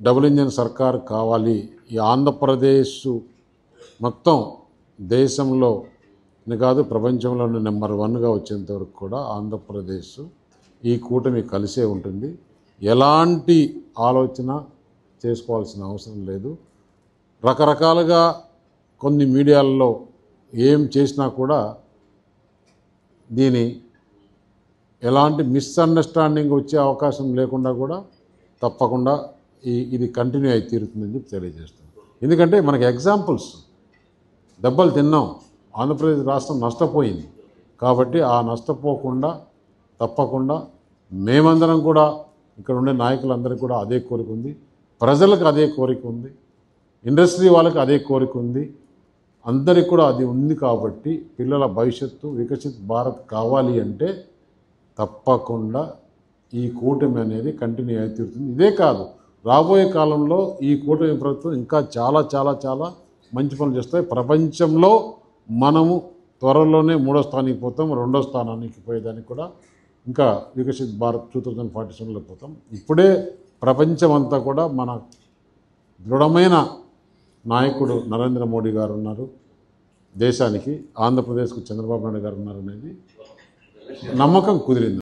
Double engine సర్కార్ కావాలి. ఈ ఆంధ్రప్రదేశ్ మొత్తం దేశంలో కాదు ప్రపంచంలోనే నెంబర్ 1గా వచ్చేంత వరకు కూడా ఆంధ్రప్రదేశ్ ఈ కూటమి కలిసే ఉంటుంది. ఎలాంటి ఆలోచన చేసుకోవాల్సిన అవసరం లేదు. రకరకాలుగా కొన్ని మీడియాల్లో ఏం చేసినా కూడా దీని ఎలాంటి మిస్అండర్స్టాండింగ్ వచ్చే అవకాశం లేకుండా కూడా తప్పకుండా ఇది కంటిన్యూ అయి తీరుతుందని చెప్పి తెలియజేస్తాను. ఎందుకంటే మనకి ఎగ్జాంపుల్స్ దెబ్బలు తిన్నాం, ఆంధ్రప్రదేశ్ రాష్ట్రం నష్టపోయింది. కాబట్టి ఆ నష్టపోకుండా తప్పకుండా మేమందరం కూడా ఇక్కడ ఉండే నాయకులందరికీ కూడా అదే కోరిక ఉంది, ప్రజలకు అదే కోరిక ఉంది, ఇండస్ట్రీ వాళ్ళకి అదే కోరిక ఉంది, అందరికి కూడా అది ఉంది. కాబట్టి పిల్లల భవిష్యత్తు వికసిత్ భారత్ కావాలి అంటే తప్పకుండా ఈ కూటమి అనేది కంటిన్యూ అయి తీరుతుంది. ఇదే కాదు, రాబోయే కాలంలో ఈ కూటమి ప్రభుత్వం ఇంకా చాలా చాలా చాలా మంచి పనులు చేస్తాయి. ప్రపంచంలో మనము త్వరలోనే 3వ స్థానానికి పోతాం, 2వ స్థానానికి పోయేదానికి కూడా ఇంకా వికసిత్ భారత్ 2047లో పోతాం. ఇప్పుడే ప్రపంచమంతా కూడా మన దృఢమైన నాయకుడు నరేంద్ర మోడీ గారు ఉన్నారు, దేశానికి ఆంధ్రప్రదేశ్కు చంద్రబాబు నాయుడు గారు ఉన్నారు అనేది నమ్మకం కుదిరింది.